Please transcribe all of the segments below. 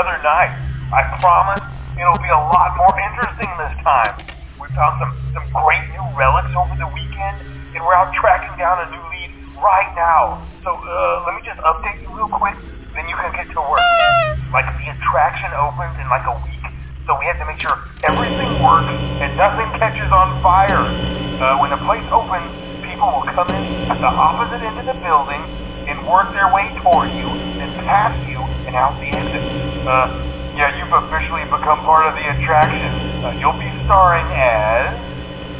another night. I promise it'll be a lot more interesting this time. We found some great new relics over the weekend, and we're out tracking down a new lead right now. So let me just update you real quick, then you can get to work. Like, the attraction opens in like a week, so we have to make sure everything works and nothing catches on fire. When the place opens, people will come in at the opposite end of the building and work their way toward you, then past you, and out the exit. Yeah, you've officially become part of the attraction. You'll be starring as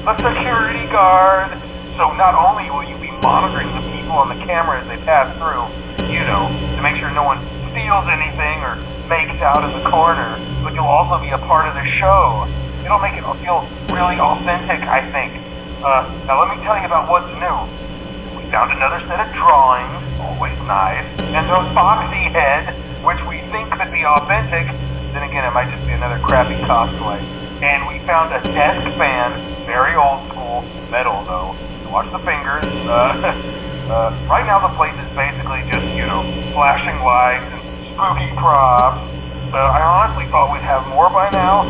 a security guard. So not only will you be monitoring the people on the camera as they pass through, you know, to make sure no one steals anything or makes out in the corner, but you'll also be a part of the show. It'll make it feel really authentic, I think. Now let me tell you about what's new. We found another set of drawings, always nice, and those Foxy head, which we think could be authentic. Then again, it might just be another crappy cosplay. And we found a desk fan, very old school, metal though. So watch the fingers. Right now the place is basically just, you know, flashing lights and spooky props. I honestly thought we'd have more by now.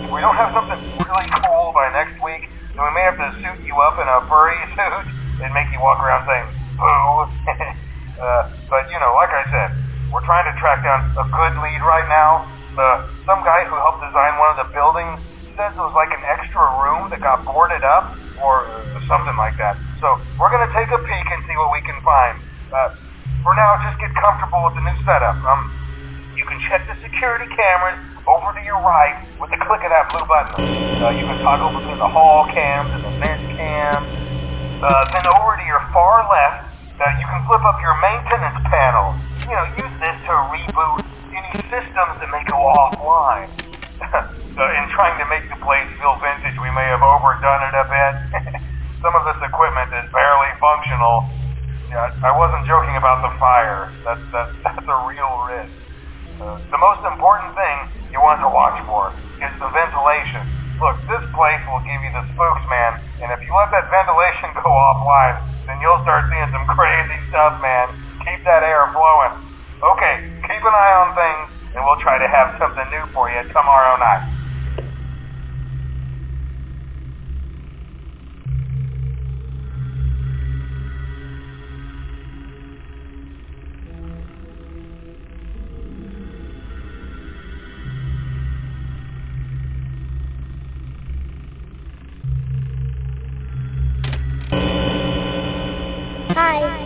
If we don't have something really cool by next week, then we may have to suit you up in a furry suit and make you walk around saying, boo. But, you know, like I said, we're trying to track down a good lead right now. Some guy who helped design one of the buildings says it was like an extra room that got boarded up, or something like that. So we're going to take a peek and see what we can find. For now, just get comfortable with the new setup. You can check the security cameras over to your right with the click of that blue button. You can toggle between the hall cams and the vent cams. Then over to your far left, you can flip up your maintenance panel. You know, use this to reboot any systems that may go offline. In trying to make the place feel vintage, we may have overdone it a bit. Some of this equipment is barely functional. Yeah, I wasn't joking about the fire. That's a real risk. The most important thing you want to watch for is the ventilation. Look, this place will give you the spooks, man, and if you let that ventilation go offline, then you'll start seeing some crazy stuff, man. Keep that air flowing. Okay, keep an eye on things, and we'll try to have something new for you tomorrow night. Hi.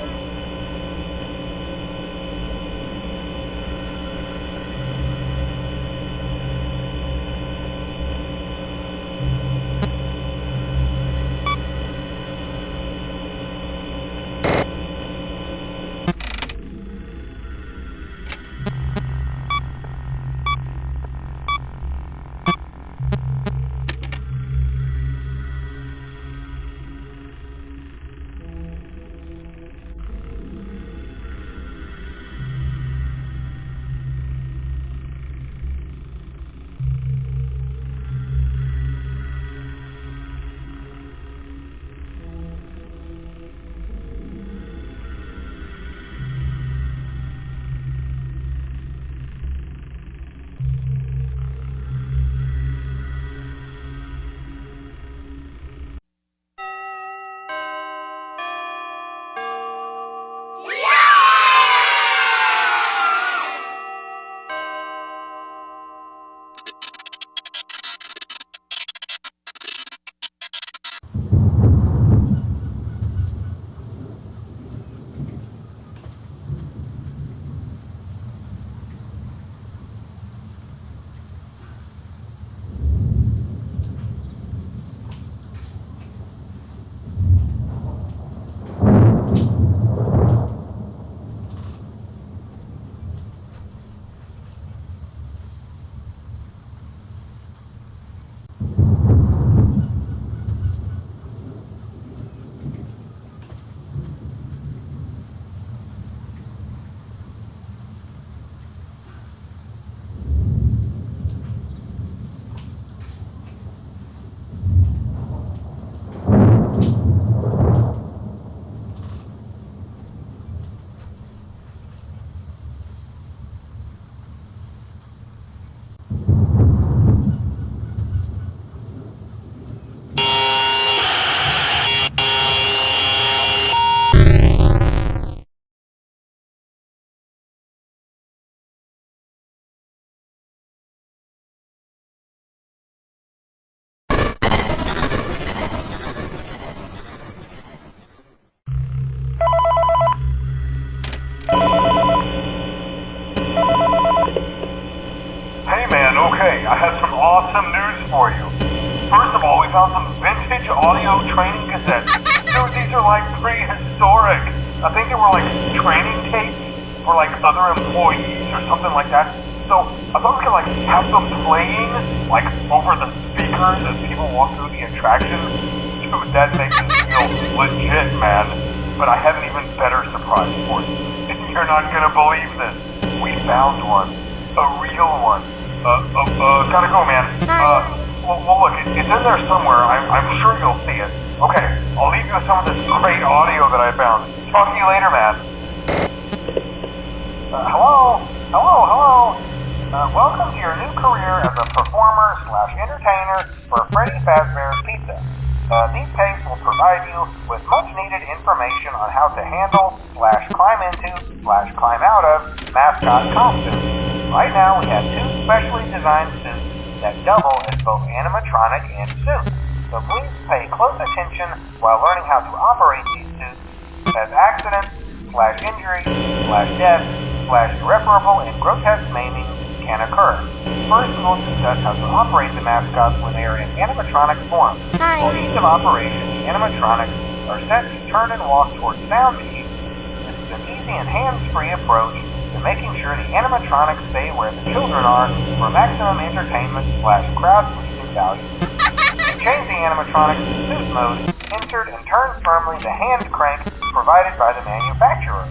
Okay, I have some awesome news for you. First of all, we found some vintage audio training cassettes. Dude, these are like prehistoric. I think they were like training tapes for like other employees or something like that. So I thought we could like have them playing like over the speakers as people walk through the attraction. Dude, that makes it feel legit, man. But I have an even better surprise for you. You're not gonna believe this. We found one. A real one. Gotta go, man. Well, look, it's in there somewhere. I'm sure you'll see it. Okay, I'll leave you with some of this great audio that I found. Talk to you later, man. Hello? Welcome to your new career as a performer/entertainer for Freddy Fazbear's Pizza. These tapes will provide you with much-needed information on how to handle/climb into/climb out of mascot costumes. Right now, we have 2 specially designed suits that double as both animatronic and suit. So please pay close attention while learning how to operate these suits, as accidents/injury/death/irreparable and grotesque maiming can occur. First, we will discuss how to operate the mascots when they are in animatronic form. For ease of operation, the animatronics are set to turn and walk towards sound cues. This is an easy and hands-free approach to making sure the animatronics stay where the children are for maximum entertainment/crowd-pleasing value. To change the animatronics to suit mode, insert and turn firmly the hand crank provided by the manufacturer.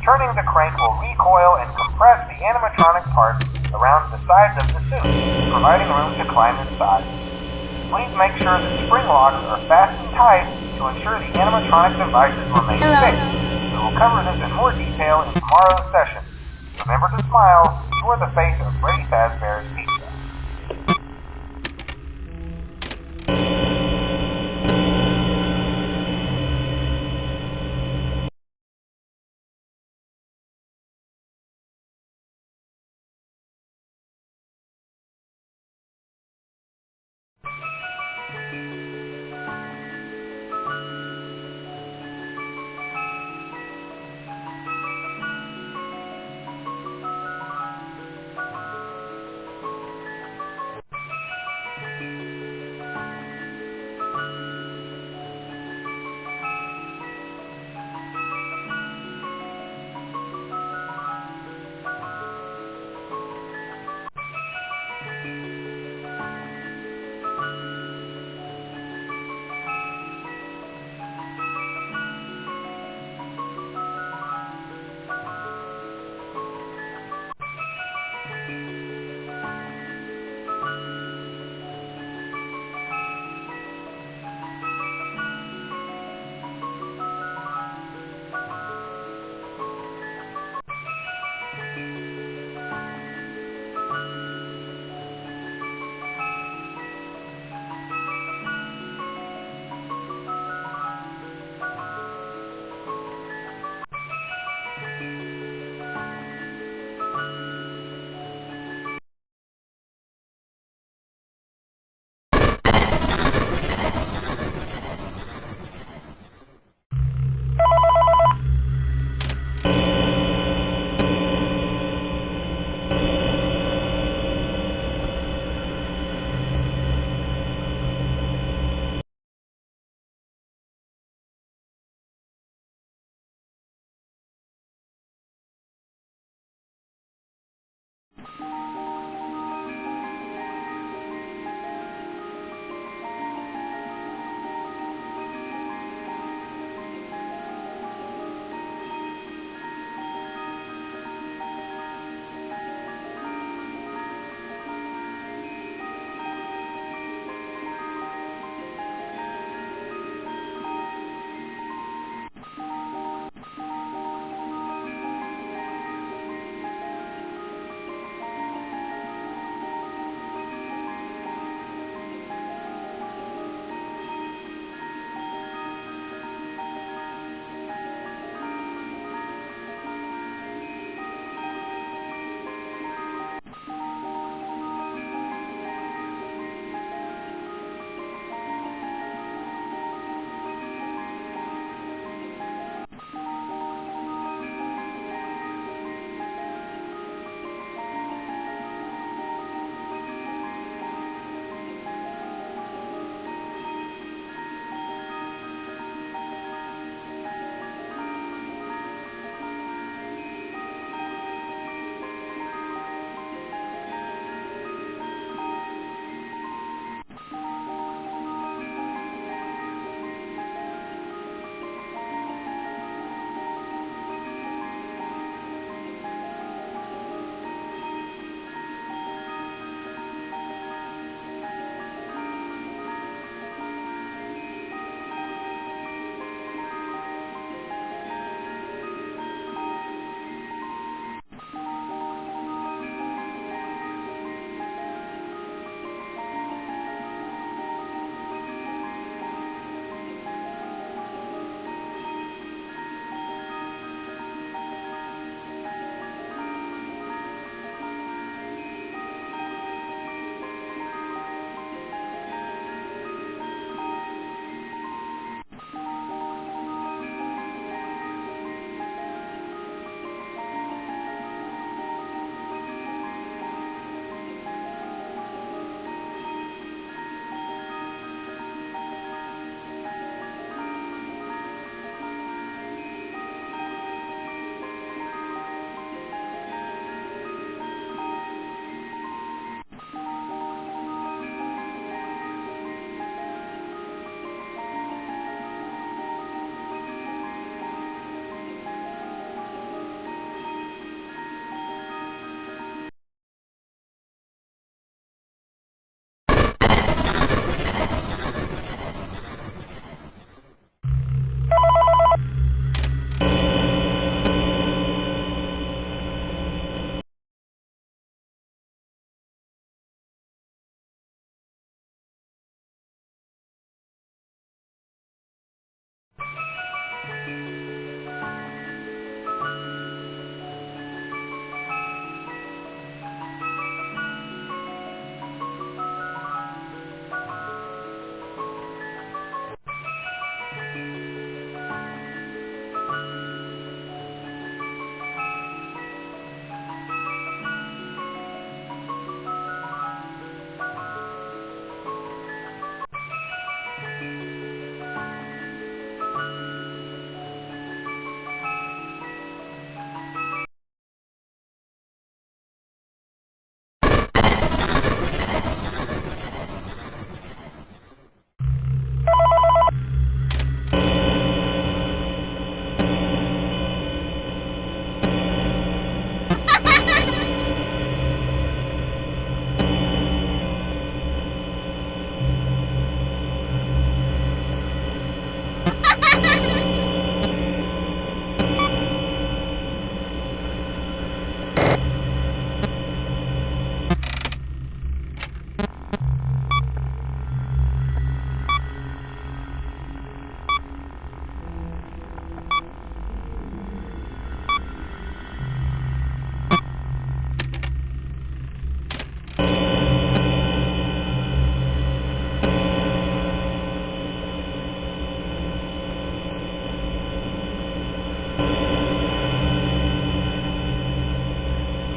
Turning the crank will recoil and compress the animatronic parts around the sides of the suit, providing room to climb inside. Please make sure the spring locks are fastened tight to ensure the animatronic devices remain fixed. We will cover this in more detail in tomorrow's session. Remember to smile. You are the face of Freddy Fazbear's Pizza.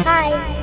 Hi.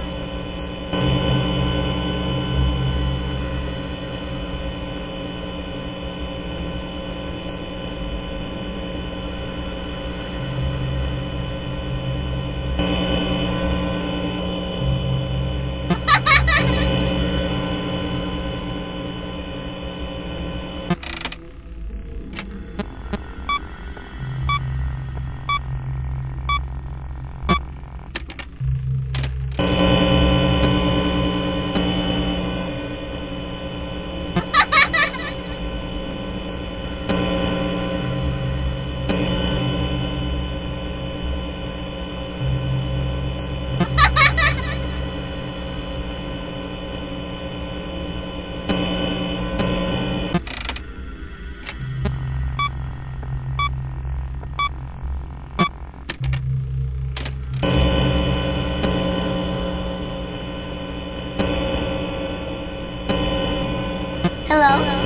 Hello.